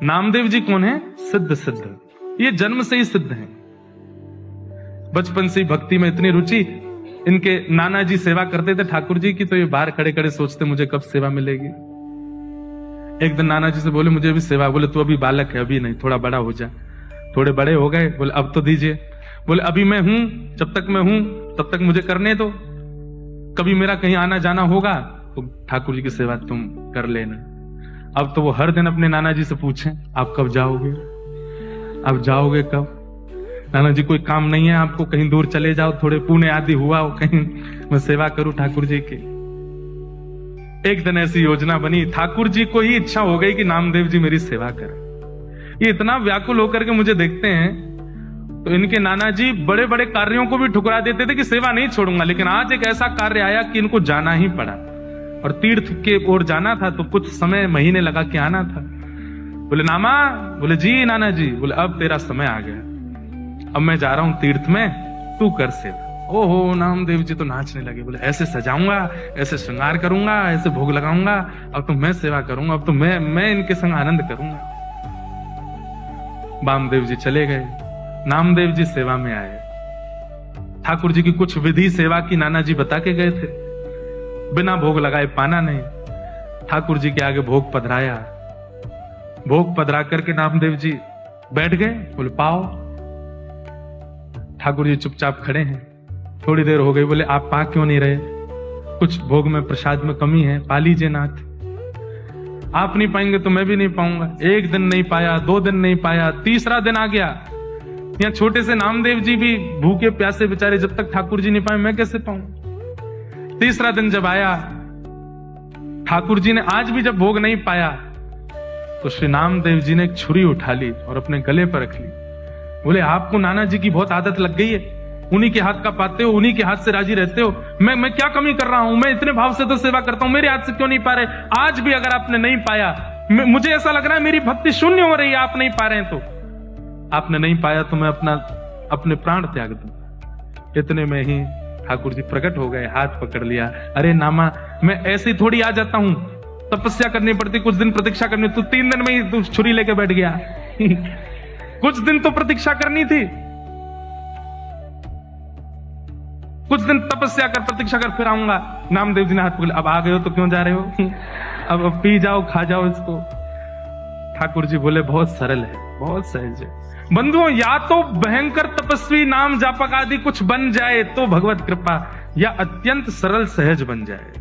नामदेव जी कौन है? सिद्ध सिद्ध, ये जन्म से ही सिद्ध हैं। बचपन से ही भक्ति में इतनी रुचि, इनके नाना जी सेवा करते थे ठाकुर जी की, तो ये बाहर खड़े खड़े सोचते मुझे कब सेवा मिलेगी। एक दिन नाना जी से बोले मुझे भी सेवा, बोले तू अभी बालक है, अभी नहीं, थोड़ा बड़ा हो जा। थोड़े बड़े हो गए, बोले अब तो दीजिए। बोले अभी मैं हूं, जब तक मैं हूं तब तक मुझे करने दो, कभी मेरा कहीं आना जाना होगा तो ठाकुर जी की सेवा तुम कर लेना। अब तो वो हर दिन अपने नाना जी से पूछें आप कब जाओगे, आप जाओगे कब? नाना जी कोई काम नहीं है आपको, कहीं दूर चले जाओ, थोड़े पुणे आदि हुआ हो कहीं, मैं सेवा करूं ठाकुर जी की। एक दिन ऐसी योजना बनी, ठाकुर जी को ही इच्छा हो गई कि नामदेव जी मेरी सेवा करें। ये इतना व्याकुल होकर के मुझे देखते हैं, तो इनके नाना जी बड़े बड़े कार्यों को भी ठुकरा देते थे कि सेवा नहीं छोड़ूंगा, लेकिन आज एक ऐसा कार्य आया कि इनको जाना ही पड़ा, और तीर्थ के ओर जाना था, तो कुछ समय महीने लगा के आना था। बोले नामा, बोले जी नाना जी, बोले अब तेरा समय आ गया, अब मैं जा रहा हूं तीर्थ में, तू कर सेवा। ओहो, नामदेव जी तो नाचने लगे, बोले ऐसे सजाऊंगा, ऐसे श्रृंगार करूंगा, ऐसे भोग लगाऊंगा, अब तो मैं सेवा करूंगा, अब तो मैं इनके संग आनंद करूंगा। वामदेव जी चले गए, नामदेव जी सेवा में आए। ठाकुर जी की कुछ विधि सेवा की नाना जी बता के गए थे, बिना भोग लगाए पाना नहीं। ठाकुर जी के आगे भोग पधराया, भोग पधरा करके नामदेव जी बैठ गए, बोले पाओ। ठाकुर जी चुपचाप खड़े हैं, थोड़ी देर हो गई, बोले आप पा क्यों नहीं रहे, कुछ भोग में प्रसाद में कमी है, पा लीजिए नाथ। आप नहीं पाएंगे तो मैं भी नहीं पाऊंगा। एक दिन नहीं पाया, 2 दिन नहीं पाया, तीसरा दिन आ गया। यहाँ छोटे से नामदेव जी भी भूखे प्यासे बेचारे, जब तक ठाकुर जी नहीं पाए मैं कैसे पाऊं। तीसरा दिन जब आया, ठाकुर जी ने आज भी जब भोग नहीं पाया, तो श्री नामदेव जी ने एक छुरी उठा ली और अपने गले पर रख ली। बोले आपको नाना जी की बहुत आदत लग गई है, उन्हीं के हाथ का पाते हो, उन्हीं के हाथ से राजी रहते हो, मैं क्या कमी कर रहा हूं, मैं इतने भाव से तो सेवा करता हूं, मेरे हाथ से क्यों नहीं पा रहे? आज भी अगर आपने नहीं पाया, मुझे ऐसा लग रहा है मेरी भक्ति शून्य हो रही है, आप नहीं पा रहे हैं, तो आपने नहीं पाया तो मैं अपने प्राण त्याग दूं। इतने में ही ठाकुर जी प्रकट हो गए, हाथ पकड़ लिया। अरे नामा, मैं ऐसे ही थोड़ी आ जाता हूं, तपस्या करनी पड़ती, कुछ दिन प्रतीक्षा करनी, तू 3 दिन में ही तू छुरी लेके बैठ गया। कुछ दिन तो प्रतीक्षा करनी थी, कुछ दिन तपस्या कर, प्रतीक्षा कर, फिर आऊंगा। नामदेव जी ने हाथ पकड़, अब आ गए हो तो क्यों जा रहे हो? अब पी जाओ, खा जाओ इसको। ठाकुर जी बोले बहुत सरल है, बहुत सहज है। बंधुओं, या तो भयंकर तपस्वी नाम जापक आदि कुछ बन जाए तो भगवत कृपा, या अत्यंत सरल सहज बन जाए।